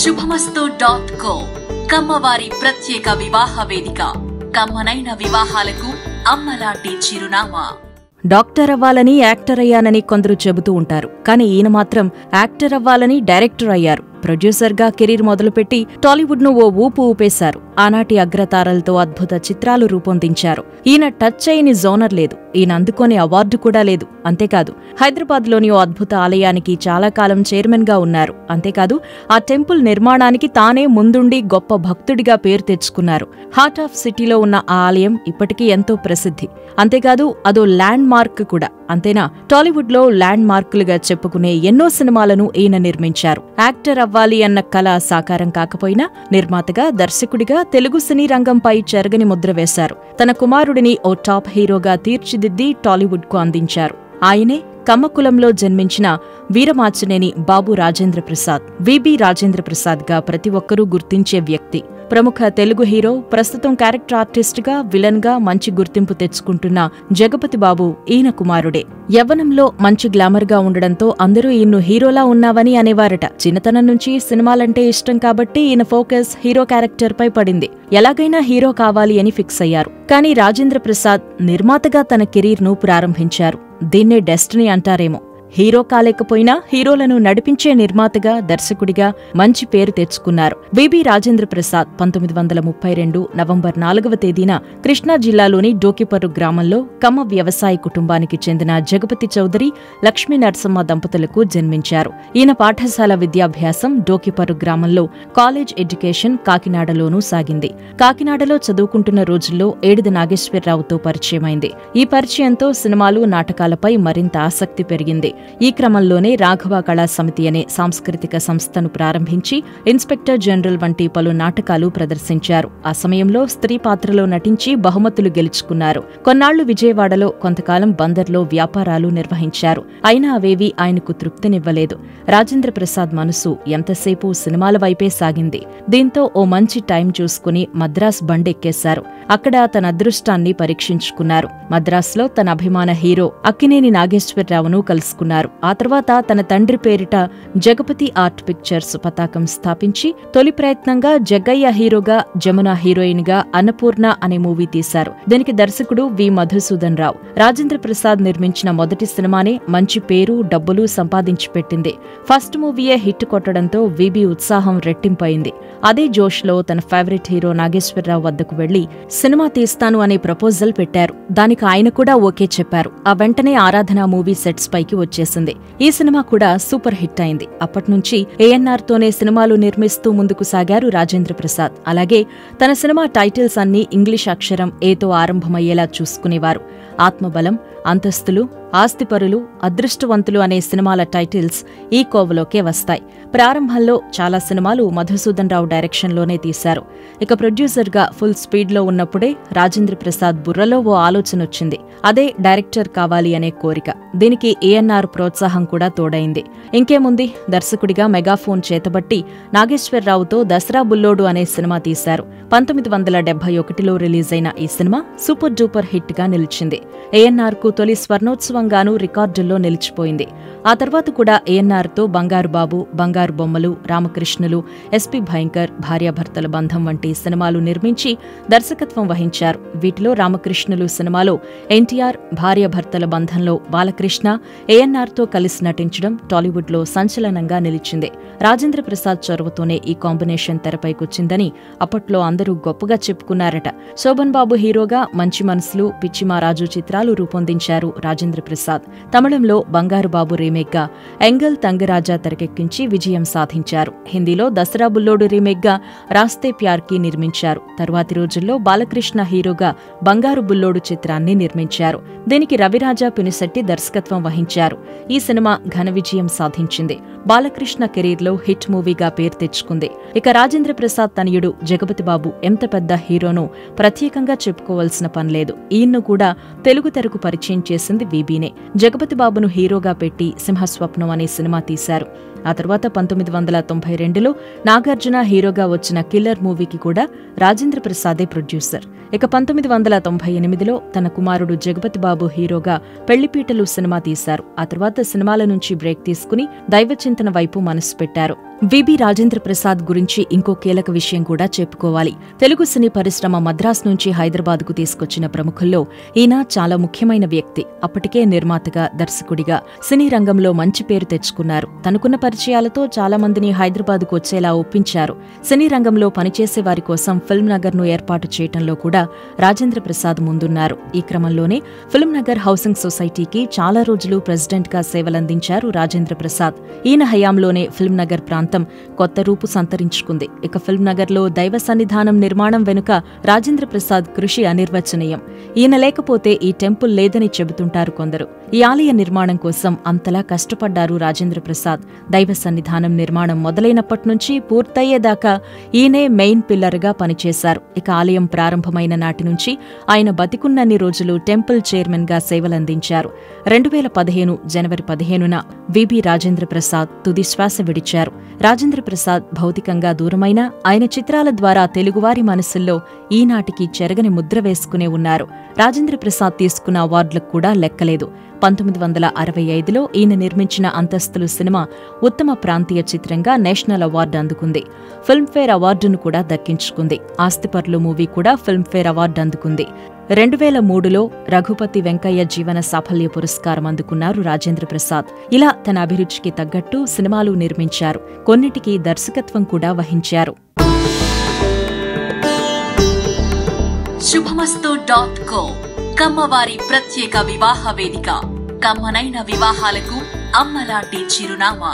శుభమస్తు.co కమ్మవారి ప్రత్యేక వివాహ వేదిక. కమ్మనైన వివాహాలకు అమ్మలాంటి చిరునామా. డాక్టర్ అవ్వాలని యాక్టర్ అయ్యానని కొందరు చెబుతూ ఉంటారు. కానీ ఈయన మాత్రం యాక్టర్ అవ్వాలని డైరెక్టర్ అయ్యారు. ప్రొడ్యూసర్గా కెరీర్ మొదలుపెట్టి టాలీవుడ్ను ఓ ఊపు ఊపేశారు. ఆనాటి అగ్రతారలతో అద్భుత చిత్రాలు రూపొందించారు. ఈయన టచ్ అయిన జోనర్ లేదు, ఈయన అందుకోని అవార్డు కూడా లేదు. అంతేకాదు, హైదరాబాద్లోని ఓ అద్భుత ఆలయానికి చాలా కాలం చైర్మన్ గా ఉన్నారు. అంతేకాదు, ఆ టెంపుల్ నిర్మాణానికి తానే ముందుండి గొప్ప భక్తుడిగా పేరు తెచ్చుకున్నారు. హార్ట్ ఆఫ్ సిటీలో ఉన్న ఆ ఆలయం ఇప్పటికీ ఎంతో ప్రసిద్ధి. అంతేకాదు, అదో ల్యాండ్ మార్క్ కూడా. అంతేనా, టాలీవుడ్ లో ల్యాండ్ మార్కులుగా చెప్పుకునే ఎన్నో సినిమాలను ఈయన నిర్మించారు. యాక్టర్ అవ్వాలి అన్న కల సాకారం కాకపోయినా నిర్మాతగా, దర్శకుడిగా తెలుగు సినీ రంగంపై చెరగని ముద్ర వేశారు. తన కుమారుడిని ఓ టాప్ హీరోగా తీర్చిదిద్ది టాలీవుడ్ కు అందించారు. ఆయనే కమ్మకులంలో జన్మించిన వీరమాచినేని బాబు రాజేంద్ర ప్రసాద్. విబి రాజేంద్ర ప్రసాద్ గా ప్రతి ఒక్కరూ గుర్తించే వ్యక్తి. ప్రముఖ తెలుగు హీరో, ప్రస్తుతం క్యారెక్టర్ ఆర్టిస్ట్ గా, విలన్ గా మంచి గుర్తింపు తెచ్చుకుంటున్న జగపతి బాబు ఈయన కుమారుడే. యవ్వనంలో మంచి గ్లామర్ గా ఉండడంతో అందరూ ఈయన్ను హీరోలా ఉన్నావని అనేవారట. చిన్నతనం నుంచి సినిమాలంటే ఇష్టం కాబట్టి ఈయన ఫోకస్ హీరో క్యారెక్టర్ పై పడింది. ఎలాగైనా హీరో కావాలి అని ఫిక్స్ అయ్యారు. కానీ రాజేంద్ర ప్రసాద్ నిర్మాతగా తన కెరీర్ ను ప్రారంభించారు. దీన్నే డెస్టినీ అంటారేమో. హీరో కాలేకపోయినా హీరోలను నడిపించే నిర్మాతగా, దర్శకుడిగా మంచి పేరు తెచ్చుకున్నారు. విబి రాజేంద్ర ప్రసాద్ 1932 నవంబర్ 4వ తేదీన కృష్ణా జిల్లాలోని డోకిపర్రు గ్రామంలో కమ్మ వ్యవసాయ కుటుంబానికి చెందిన జగపతి చౌదరి, లక్ష్మీ నరసమ్మ దంపతులకు జన్మించారు. ఈయన పాఠశాల విద్యాభ్యాసం డోకిపర్రు గ్రామంలో, కాలేజ్ ఎడ్యుకేషన్ కాకినాడలోనూ సాగింది. కాకినాడలో చదువుకుంటున్న రోజుల్లో ఏడిది నాగేశ్వరరావుతో పరిచయమైంది. ఈ పరిచయంతో సినిమాలు, నాటకాలపై మరింత ఆసక్తి పెరిగింది. ఈ క్రమంలోనే రాఘవ కళా సమితి అనే సాంస్కృతిక సంస్థను ప్రారంభించి ఇన్స్పెక్టర్ జనరల్ వంటి పలు నాటకాలు ప్రదర్శించారు. ఆ సమయంలో స్త్రీ పాత్రలో నటించి బహుమతులు గెలుచుకున్నారు. కొన్నాళ్లు విజయవాడలో, కొంతకాలం బందర్లో వ్యాపారాలు నిర్వహించారు. అయినా అవేవీ ఆయనకు తృప్తినివ్వలేదు. రాజేంద్ర ప్రసాద్ మనసు ఎంతసేపు సినిమాల వైపే సాగింది. దీంతో ఓ మంచి టైం చూసుకుని మద్రాస్ బండెక్కేశారు. అక్కడ తన అదృష్టాన్ని పరీక్షించుకున్నారు. మద్రాసులో తన అభిమాన హీరో అక్కినేని నాగేశ్వరరావును కలుసుకున్నారు. ఆ తర్వాత తన తండ్రి పేరిట జగపతి ఆర్ట్ పిక్చర్స్ పతాకం స్థాపించి తొలి ప్రయత్నంగా జగ్గయ్య హీరోగా, జమున హీరోయిన్ గా అన్నపూర్ణ అనే మూవీ తీశారు. దీనికి దర్శకుడు వి మధుసూదన్ రావు. రాజేంద్ర ప్రసాద్ నిర్మించిన మొదటి సినిమానే మంచి పేరు, డబ్బులు సంపాదించి పెట్టింది. ఫస్ట్ మూవీయే హిట్ కొట్టడంతో విబి ఉత్సాహం రెట్టింపైంది. అదే జోష్లో తన ఫేవరెట్ హీరో నాగేశ్వరరావు వద్దకు వెళ్లి సినిమా తీస్తాను అనే ప్రపోజల్ పెట్టారు. దానికి ఆయన కూడా ఓకే చెప్పారు. ఆ వెంటనే ఆరాధన మూవీ సెట్స్ పైకి వచ్చేసింది. ఈ సినిమా కూడా సూపర్ హిట్ అయింది. అప్పట్నుంచి ఏఎన్ఆర్ తోనే సినిమాలు నిర్మిస్తూ ముందుకు సాగారు రాజేంద్ర ప్రసాద్. అలాగే తన సినిమా టైటిల్స్ అన్నీ ఇంగ్లీష్ అక్షరం ఏతో ఆరంభమయ్యేలా చూసుకునేవారు. ఆత్మబలం, అంతస్తులు, ఆస్తిపరులు, అదృష్టవంతులు అనే సినిమాల టైటిల్స్ ఈ కోవలోకే వస్తాయి. ప్రారంభంలో చాలా సినిమాలు మధుసూదన్ రావు డైరెక్షన్లోనే తీశారు. ఇక ప్రొడ్యూసర్గా ఫుల్ స్పీడ్లో ఉన్నప్పుడే రాజేంద్ర ప్రసాద్ బుర్రలో ఓ ఆలోచనొచ్చింది. అదే డైరెక్టర్ కావాలి అనే కోరిక. దీనికి ఏఎన్ఆర్ ప్రోత్సాహం కూడా తోడైంది. ఇంకేముంది, దర్శకుడిగా మెగాఫోన్ చేతబట్టి నాగేశ్వరరావుతో దసరా బుల్లోడు అనే సినిమా తీశారు. 1971లో రిలీజైన ఈ సినిమా సూపర్ డూపర్ హిట్ గా నిలిచింది. ఏఎన్ఆర్ కు తొలి స్వర్ణోత్సవంగానూ రికార్డుల్లో నిలిచిపోయింది. ఆ తర్వాత కూడా ఏఎన్ఆర్ తో బంగారు బాబు, బంగారు బొమ్మలు, రామకృష్ణులు, ఎస్పీ భయంకర్, భార్యాభర్తల బంధం వంటి సినిమాలు నిర్మించి దర్శకత్వం వహించారు. వీటిలో రామకృష్ణులు సినిమాలో ఎన్టీఆర్, భార్యాభర్తల బంధంలో బాలకృష్ణ, ఏఎన్ఆర్ తో కలిసి నటించడం టాలీవుడ్ లో సంచలనంగా నిలిచింది. రాజేంద్ర ప్రసాద్ చొరవతోనే ఈ కాంబినేషన్ తెరపైకొచ్చిందని అప్పట్లో అందరూ గొప్పగా చెప్పుకున్నారట. శోభన్ బాబు హీరోగా మంచి మనసులు, పిచ్చిమారాజు చిత్రాలు రూపొందించారు రాజేంద్ర ప్రసాద్. తమిళంలో బంగారు బాబు రీమేక్ గా ఎంగల్ తంగరాజా తెరకెక్కించి విజయం సాధించారు. హిందీలో దసరా బుల్లోడు రీమేక్ గా రాస్తే ప్యార్ కి నిర్మించారు. తరువాతి రోజుల్లో బాలకృష్ణ హీరోగా బంగారు బుల్లోడు చిత్రాన్ని నిర్మించారు. దీనికి రవిరాజా పినిశెట్టి దర్శకత్వం వహించారు. ఈ సినిమా ఘన విజయం సాధించింది. బాలకృష్ణ కెరీర్లో హిట్ మూవీగా పేరు తెచ్చుకుంది. ఇక రాజేంద్ర ప్రసాద్ తనయుడు జగపతి బాబు ఎంత పెద్ద హీరోనో ప్రత్యేకంగా చెప్పుకోవాల్సిన పనిలేదు. ఈయన్ను కూడా తెలుగు తెరకు పరిచయం చేసింది విబినే. జగపతి బాబును హీరోగా పెట్టి సింహస్వప్నం అనే సినిమా తీశారు. ఆ తర్వాత 1992లో నాగార్జున హీరోగా వచ్చిన కిల్లర్ మూవీకి కూడా రాజేంద్ర ప్రసాదే ప్రొడ్యూసర్. ఇక 1998లో తన కుమారుడు జగపతి బాబు హీరోగా పెళ్లిపీటలు సినిమా తీశారు. ఆ తర్వాత సినిమాల నుంచి బ్రేక్ తీసుకుని దైవచింతన వైపు మనసు పెట్టారు. విబి రాజేంద్ర ప్రసాద్ గురించి ఇంకో కీలక విషయం కూడా చెప్పుకోవాలి. తెలుగు సినీ పరిశ్రమ మద్రాస్ నుంచి హైదరాబాద్కు తీసుకొచ్చిన ప్రముఖుల్లో ఈయన చాలా ముఖ్యమైన వ్యక్తి. అప్పటికే నిర్మాతగా, దర్శకుడిగా సినీ రంగంలో మంచి పేరు తెచ్చుకున్నారు. తనకున్న పరిచయాలతో చాలా మందిని హైదరాబాద్కు వచ్చేలా ఒప్పించారు. సినీ రంగంలో పనిచేసే వారి కోసం ఫిల్మ్ నగర్ను ఏర్పాటు చేయటంలో కూడా రాజేంద్ర ప్రసాద్ ముందున్నారు. ఈ క్రమంలోనే ఫిల్మ్ నగర్ హౌసింగ్ సొసైటీకి చాలా రోజులు ప్రెసిడెంట్గా సేవలందించారు రాజేంద్ర ప్రసాద్. ఈయన హయాంలోనే ఫిల్మ్ నగర్ ప్రాంతం కొత్త రూపు సంతరించుకుంది. ఇక ఫిల్మ్ నగర్లో దైవ సన్నిధానం నిర్మాణం వెనుక రాజేంద్ర ప్రసాద్ కృషి అనిర్వచనీయం. ఈయన లేకపోతే ఈ టెంపుల్ లేదని చెబుతుంటారు కొందరు. ఈ ఆలయ నిర్మాణం కోసం అంతలా కష్టపడ్డారు రాజేంద్ర ప్రసాద్. దైవ సన్నిధానం నిర్మాణం మొదలైనప్పటి నుంచి పూర్తయ్యేదాకా ఈయనే మెయిన్ పిల్లర్గా పనిచేశారు. ఇక ఆలయం ప్రారంభమైన నాటి నుంచి ఆయన బతికున్నన్ని రోజులు టెంపుల్ చైర్మన్గా సేవలందించారు. 2015 జనవరి 15న విబి రాజేంద్ర ప్రసాద్ తుది శ్వాస విడిచారు. రాజేంద్ర ప్రసాద్ భౌతికంగా దూరమైన ఆయన చిత్రాల ద్వారా తెలుగువారి మనసుల్లో ఈనాటికి చెరగని ముద్ర వేసుకునే ఉన్నారు. రాజేంద్ర ప్రసాద్ తీసుకున్న అవార్డులకు కూడా లెక్కలేదు. 1965లో ఈయన నిర్మించిన అంతస్తులు సినిమా ఉత్తమ ప్రాంతీయ చిత్రంగా నేషనల్ అవార్డు అందుకుంది. ఫిల్మ్ఫేర్ అవార్డును కూడా దక్కించుకుంది. ఆస్తిపర్లు మూవీ కూడా ఫిల్మ్ఫేర్ అవార్డు అందుకుంది. 2003లో రఘుపతి వెంకయ్య జీవన సాఫల్య పురస్కారం అందుకున్నారు రాజేంద్ర ప్రసాద్. ఇలా తన అభిరుచికి తగ్గట్టు సినిమాలు నిర్మించారు. కొన్నిటికి దర్శకత్వం కూడా వహించారు. శుభమస్తు.co కమ్మవారి ప్రత్యేక వివాహ వేదిక. కమ్మనైన వివాహాలకు అమ్మలాంటి చిరునామా.